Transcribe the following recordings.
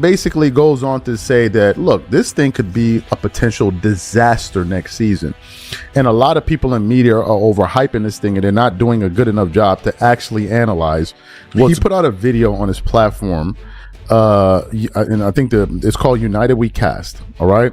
basically goes on to say that, look, this thing could be a potential disaster next season. And a lot of people in media are overhyping this thing, and they're not doing a good enough job to actually analyze. He put out a video on his platform, and I think it's called United We Cast, all right?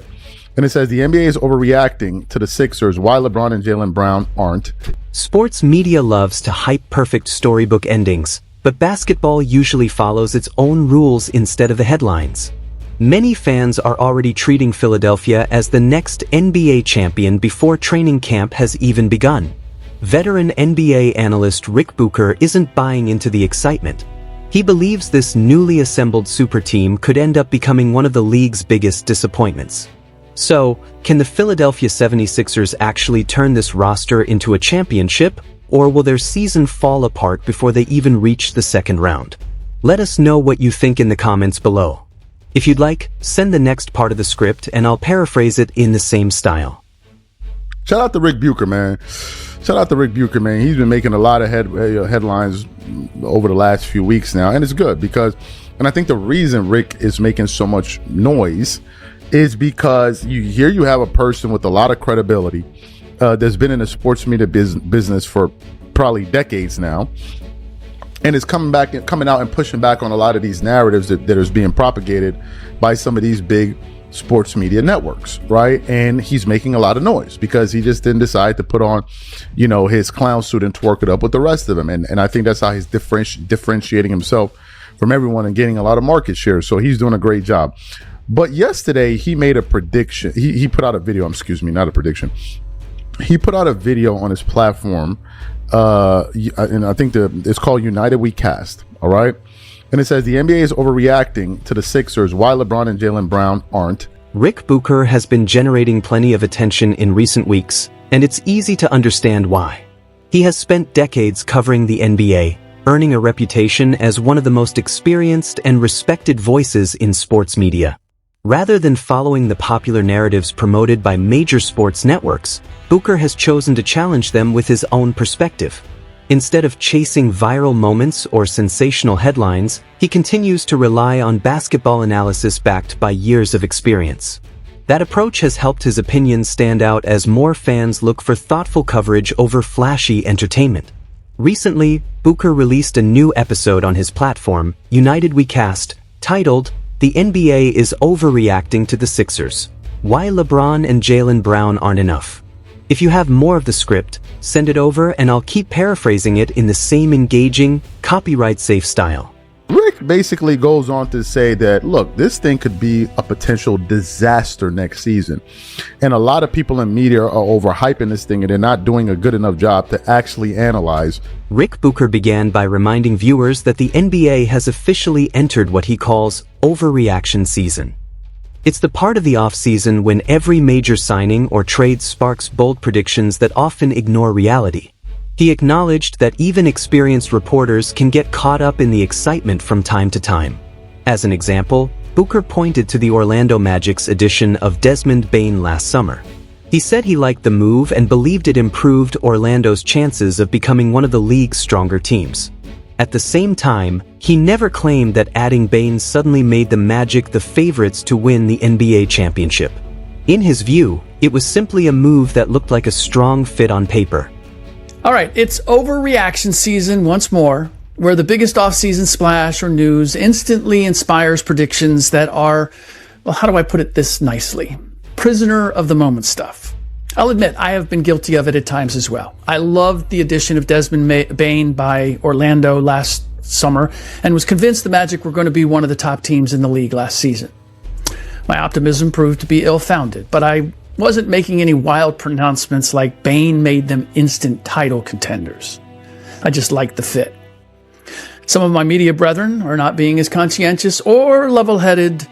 And it says the NBA is overreacting to the Sixers, why LeBron and Jaylen Brown aren't. Sports media loves to hype perfect storybook endings, but basketball usually follows its own rules instead of the headlines. Many fans are already treating Philadelphia as the next NBA champion before training camp has even begun. Veteran NBA analyst Ric Bucher isn't buying into the excitement. He believes this newly assembled super team could end up becoming one of the league's biggest disappointments. So, can the Philadelphia 76ers actually turn this roster into a championship, or will their season fall apart before they even reach the second round? Let us know what you think in the comments below. If you'd like, send the next part of the script and I'll paraphrase it in the same style. Shout out to Ric Bucher, man. Shout out to Ric Bucher, man. He's been making a lot of headlines over the last few weeks now, and it's good because, and I think the reason Rick is making so much noise is because you have a person with a lot of credibility that's been in the sports media business for probably decades now, and is coming out and pushing back on a lot of these narratives that is being propagated by some of these big sports media networks, right? And he's making a lot of noise because he just didn't decide to put on, his clown suit and twerk it up with the rest of them. And I think that's how he's differentiating himself from everyone and getting a lot of market share. So he's doing a great job. But yesterday he made a prediction. He put out a video, not a prediction. He put out a video on his platform, and I think it's called United We Cast, all right? And it says the NBA is overreacting to the Sixers, why LeBron and Jaylen Brown aren't. Ric Bucher has been generating plenty of attention in recent weeks, and it's easy to understand why. He has spent decades covering the NBA, earning a reputation as one of the most experienced and respected voices in sports media. Rather than following the popular narratives promoted by major sports networks, Bucher has chosen to challenge them with his own perspective. Instead of chasing viral moments or sensational headlines, he continues to rely on basketball analysis backed by years of experience. That approach has helped his opinions stand out as more fans look for thoughtful coverage over flashy entertainment. Recently, Bucher released a new episode on his platform, United We Cast, titled, "The NBA is overreacting to the Sixers. Why LeBron and Jaylen Brown aren't enough." If you have more of the script, send it over and I'll keep paraphrasing it in the same engaging, copyright-safe style. Rick basically goes on to say that, look, this thing could be a potential disaster next season. And a lot of people in media are overhyping this thing, and they're not doing a good enough job to actually analyze. Ric Bucher began by reminding viewers that the NBA has officially entered what he calls overreaction season. It's the part of the off-season when every major signing or trade sparks bold predictions that often ignore reality. He acknowledged that even experienced reporters can get caught up in the excitement from time to time. As an example, Bucher pointed to the Orlando Magic's addition of Desmond Bane last summer. He said he liked the move and believed it improved Orlando's chances of becoming one of the league's stronger teams. At the same time, he never claimed that adding Bane suddenly made the Magic the favorites to win the NBA championship. In his view, it was simply a move that looked like a strong fit on paper. All right, it's overreaction season once more, where the biggest off-season splash or news instantly inspires predictions that are, well, how do I put it this nicely? Prisoner of the moment stuff. I'll admit, I have been guilty of it at times as well. I loved the addition of Desmond Bane by Orlando last summer and was convinced the Magic were going to be one of the top teams in the league last season. My optimism proved to be ill-founded, but I wasn't making any wild pronouncements like Bane made them instant title contenders. I just liked the fit. Some of my media brethren are not being as conscientious or level-headed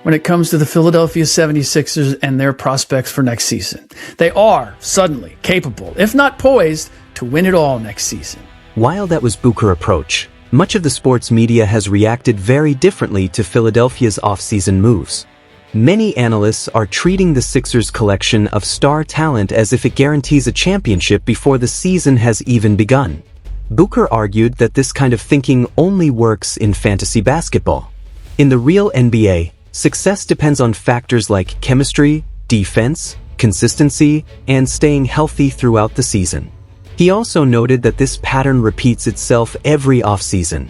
when it comes to the Philadelphia 76ers and their prospects for next season. They are suddenly capable, if not poised, to win it all next season. While that was Bucher's approach, much of the sports media has reacted very differently to Philadelphia's off-season moves. Many analysts are treating the Sixers' collection of star talent as if it guarantees a championship before the season has even begun. Bucher argued that this kind of thinking only works in fantasy basketball. In the real NBA, success depends on factors like chemistry, defense, consistency, and staying healthy throughout the season. He also noted that this pattern repeats itself every offseason.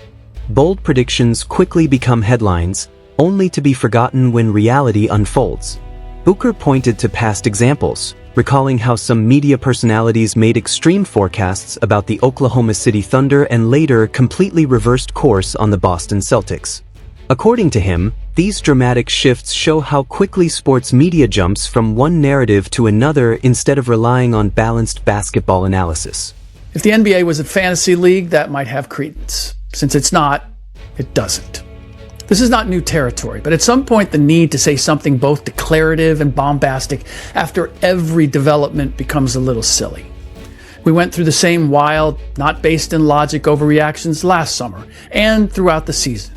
Bold predictions quickly become headlines, only to be forgotten when reality unfolds. Bucher pointed to past examples, recalling how some media personalities made extreme forecasts about the Oklahoma City Thunder and later completely reversed course on the Boston Celtics. According to him, these dramatic shifts show how quickly sports media jumps from one narrative to another instead of relying on balanced basketball analysis. If the NBA was a fantasy league, that might have credence. Since it's not, it doesn't. This is not new territory, but at some point the need to say something both declarative and bombastic after every development becomes a little silly. We went through the same wild, not based in logic overreactions last summer and throughout the season.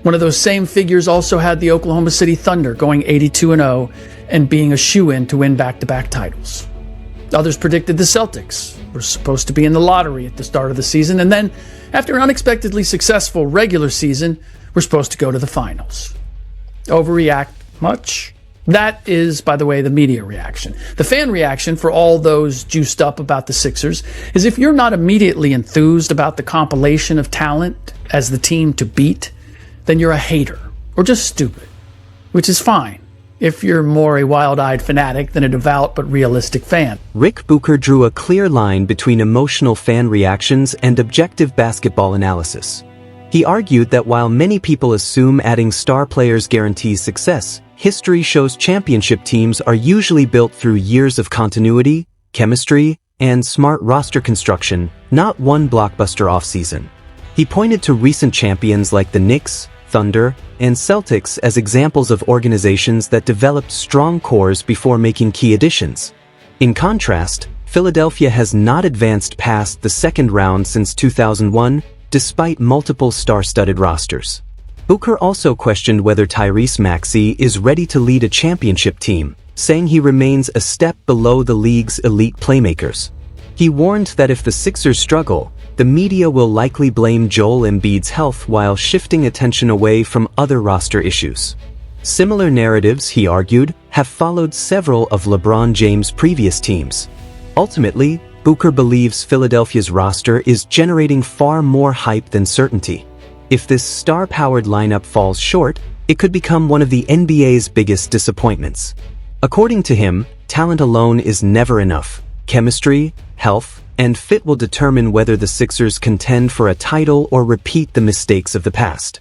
One of those same figures also had the Oklahoma City Thunder going 82-0 and being a shoo-in to win back-to-back titles. Others predicted the Celtics were supposed to be in the lottery at the start of the season, and then, after an unexpectedly successful regular season, were supposed to go to the finals. Overreact much? That is, by the way, the media reaction. The fan reaction for all those juiced up about the Sixers is if you're not immediately enthused about the compilation of talent as the team to beat, then you're a hater, or just stupid, which is fine if you're more a wild-eyed fanatic than a devout but realistic fan. Ric Bucher drew a clear line between emotional fan reactions and objective basketball analysis. He argued that while many people assume adding star players guarantees success, history shows championship teams are usually built through years of continuity, chemistry, and smart roster construction, not one blockbuster offseason. He pointed to recent champions like the Knicks, Thunder, and Celtics as examples of organizations that developed strong cores before making key additions. In contrast, Philadelphia has not advanced past the second round since 2001, despite multiple star-studded rosters. Bucher also questioned whether Tyrese Maxey is ready to lead a championship team, saying he remains a step below the league's elite playmakers. He warned that if the Sixers struggle, the media will likely blame Joel Embiid's health while shifting attention away from other roster issues. Similar narratives, he argued, have followed several of LeBron James' previous teams. Ultimately, Bucher believes Philadelphia's roster is generating far more hype than certainty. If this star-powered lineup falls short, it could become one of the NBA's biggest disappointments. According to him, talent alone is never enough. Chemistry, health, and fit will determine whether the Sixers contend for a title or repeat the mistakes of the past.